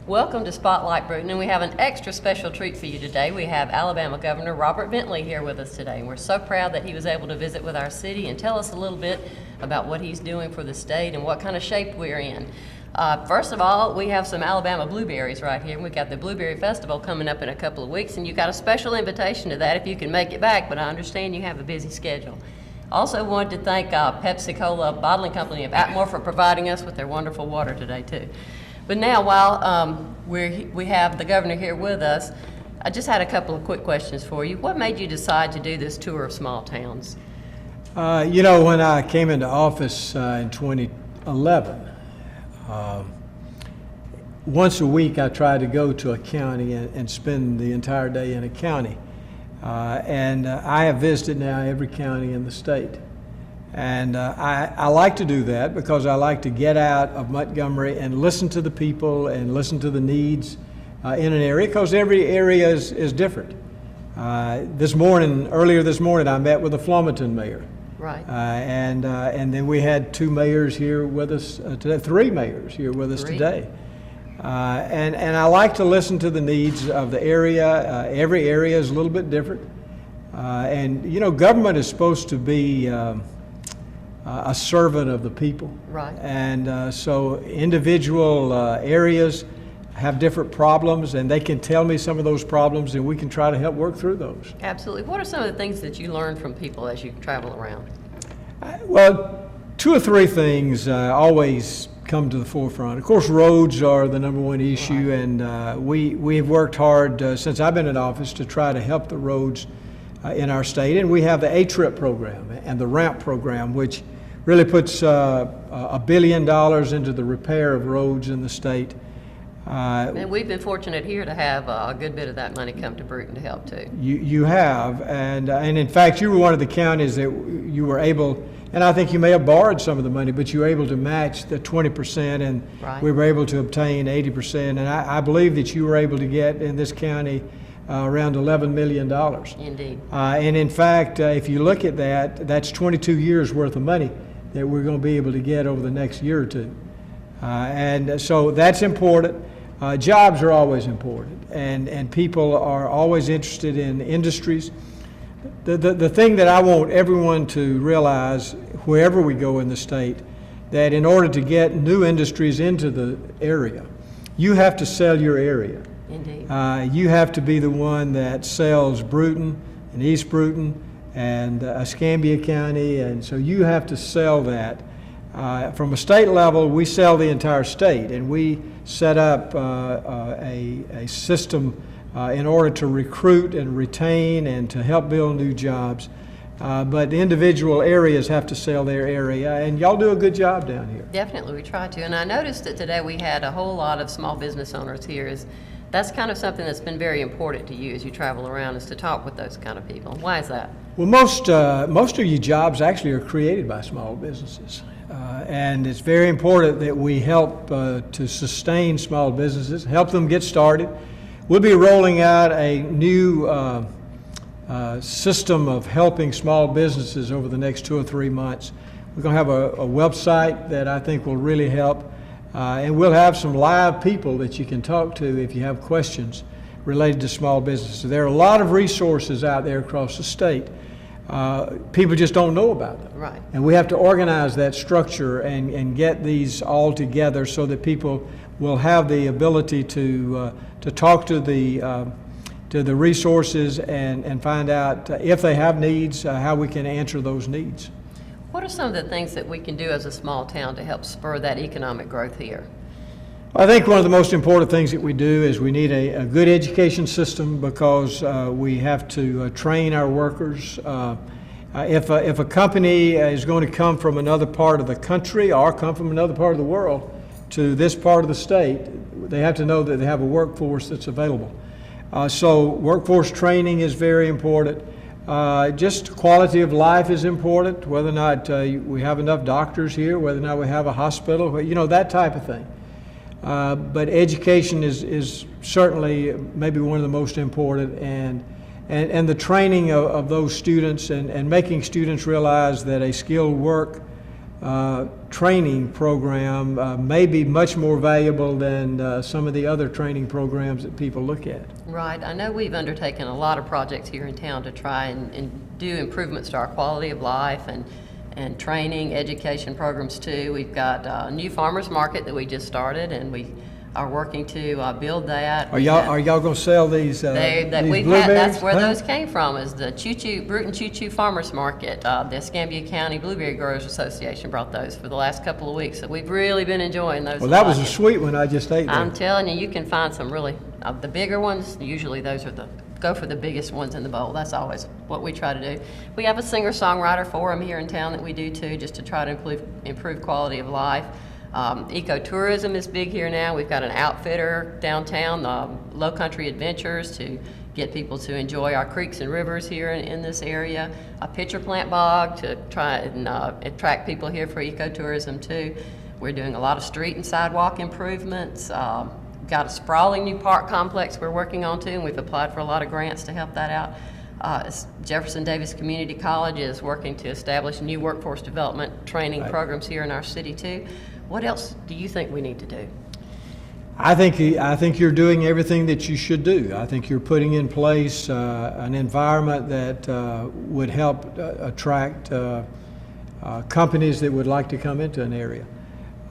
Welcome to Spotlight Brewton, and we have an extra special treat for you today. We have Alabama Governor Robert Bentley here with us today, and we're so proud that he was able to visit with our city and tell us a little bit about what he's doing for the state and what kind of shape we're in. First of all, we have some Alabama blueberries right here. We've got the Blueberry Festival coming up in a couple of weeks, and you got a special invitation to that if you can make it back, but I understand you have a busy schedule. Also wanted to thank Pepsi-Cola Bottling Company of Atmore for providing us with their wonderful water today, too. But now, while we have the governor here with us, I just had a couple of quick questions for you. What made you decide to do this tour of small towns? When I came into office in 2011, once a week I tried to go to a county and spend the entire day in a county. And I have visited now every county in the state. And I like to do that because I like to get out of Montgomery and listen to the people and listen to the needs in an area, because every area is different. Earlier this morning, I met with the Flomaton mayor. Right. And then we had two mayors here with us today, three mayors here with us today. And I like to listen to the needs of the area. Every area is a little bit different. Government is supposed to be a servant of the people. Right. And so individual areas have different problems, and they can tell me some of those problems, and we can try to help work through those. Absolutely. What are some of the things that you learn from people as you travel around? Well, two or three things always come to the forefront. Of course, roads are the number one issue, right. And we've worked hard since I've been in office to try to help the roads in our state. And we have the A-Trip program and the RAMP program, which really puts $1 billion into the repair of roads in the state. And we've been fortunate here to have a good bit of that money come to Brewton to help too. You have, and in fact, you were one of the counties that you were able, and I think you may have borrowed some of the money, but you were able to match the 20%, and right. We were able to obtain 80%. And I believe that you were able to get in this county around $11 million. Indeed. And in fact, if you look at that, that's 22 years worth of money that we're going to be able to get over the next year or two. And so that's important. Jobs are always important, and people are always interested in industries. The thing that I want everyone to realize, wherever we go in the state, that in order to get new industries into the area, you have to sell your area. Indeed. You have to be the one that sells Brewton and East Brewton and Escambia County, and so you have to sell that. From a state level, we sell the entire state, and we set up a system in order to recruit and retain and to help build new jobs. But the individual areas have to sell their area, and y'all do a good job down here. Definitely, we try to. And I noticed that today we had a whole lot of small business owners here. That's kind of something that's been very important to you as you travel around, is to talk with those kind of people. Why is that? Well, most of your jobs actually are created by small businesses. And it's very important that we help to sustain small businesses, help them get started. We'll be rolling out a new system of helping small businesses over the next 2 or 3 months. We're going to have a website that I think will really help. And we'll have some live people that you can talk to if you have questions related to small businesses. There are a lot of resources out there across the state. People just don't know about them. Right. And we have to organize that structure and get these all together so that people will have the ability to talk to the resources and find out if they have needs, how we can answer those needs. What are some of the things that we can do as a small town to help spur that economic growth here? I think one of the most important things that we do is we need a good education system, because we have to train our workers. If a company is going to come from another part of the country or come from another part of the world to this part of the state, they have to know that they have a workforce that's available. So workforce training is very important. Just quality of life is important, whether or not we have enough doctors here, whether or not we have a hospital, that type of thing. But education is certainly maybe one of the most important, and the training of those students and making students realize that a skilled work training program may be much more valuable than some of the other training programs that people look at. Right. I know we've undertaken a lot of projects here in town to try and do improvements to our quality of life and training, education programs too. We've got a new farmers market that we just started, and we are working to build that. Are y'all going to sell these we've blueberries? That's where those came from, is the Brewton Choo-Choo Farmers Market. The Escambia County Blueberry Growers Association brought those for the last couple of weeks, so we've really been enjoying those. Well, that was a sweet one I just ate there. I'm telling you, you can find some really, the bigger ones, usually those are go for the biggest ones in the bowl. That's always what we try to do. We have a singer-songwriter forum here in town that we do too, just to try to improve quality of life. Ecotourism is big here now. We've got an outfitter downtown, Low Country Adventures, to get people to enjoy our creeks and rivers here in this area. A pitcher plant bog to try and attract people here for ecotourism too. We're doing a lot of street and sidewalk improvements. Got a sprawling new park complex we're working on too, and we've applied for a lot of grants to help that out. Jefferson Davis Community College is working to establish new workforce development training programs here in our city too. What else do you think we need to do? I think you're doing everything that you should do. I think you're putting in place an environment that would help attract companies that would like to come into an area.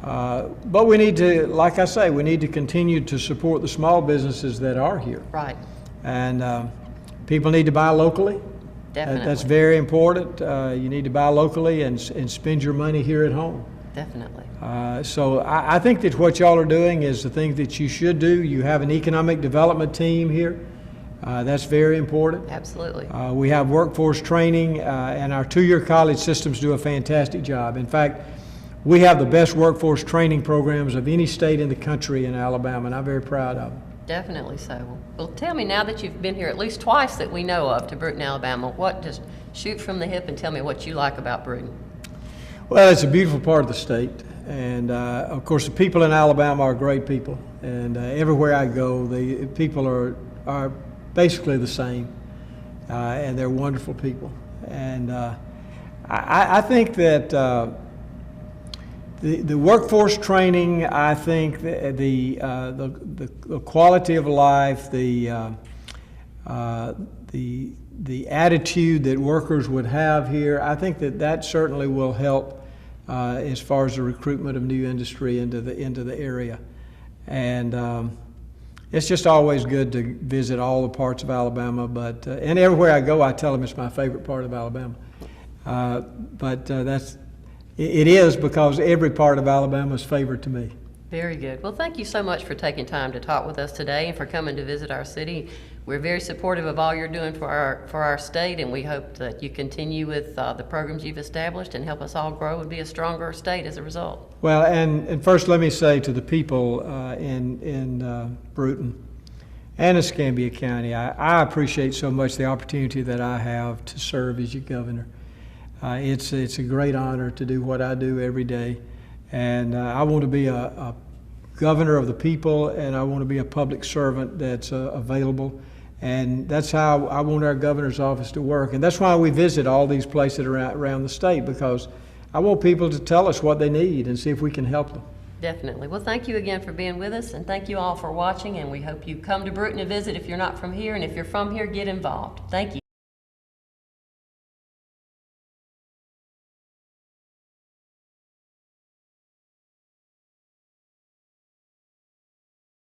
But we need to, like I say, we need to continue to support the small businesses that are here. Right. And people need to buy locally. Definitely. That's very important. You need to buy locally and spend your money here at home. Definitely. So I think that what y'all are doing is the thing that you should do. You have an economic development team here. That's very important. Absolutely. We have workforce training, and our two-year college systems do a fantastic job. In fact, we have the best workforce training programs of any state in the country in Alabama, and I'm very proud of them. Definitely so. Well, tell me, now that you've been here at least twice that we know of to Brewton, Alabama, just shoot from the hip and tell me what you like about Brewton. Well, it's a beautiful part of the state, and of course the people in Alabama are great people, and everywhere I go the people are basically the same, and they're wonderful people. And I think that the workforce training, I think the quality of life, the attitude that workers would have here, I think that certainly will help as far as the recruitment of new industry into the area. And it's just always good to visit all the parts of Alabama, but and everywhere I go I tell them it's my favorite part of Alabama. It is because every part of Alabama is favorite to me. Very good. Well, thank you so much for taking time to talk with us today and for coming to visit our city. We're very supportive of all you're doing for our state, and we hope that you continue with the programs you've established and help us all grow and be a stronger state as a result. Well, and first let me say to the people in Brewton and Escambia County, I appreciate so much the opportunity that I have to serve as your governor. It's a great honor to do what I do every day, and I want to be a governor of the people, and I want to be a public servant that's available, and that's how I want our governor's office to work. And that's why we visit all these places around the state, because I want people to tell us what they need and see if we can help them. Definitely. Well, thank you again for being with us, and thank you all for watching, and we hope you come to Brewton to visit if you're not from here, and if you're from here, get involved. Thank you.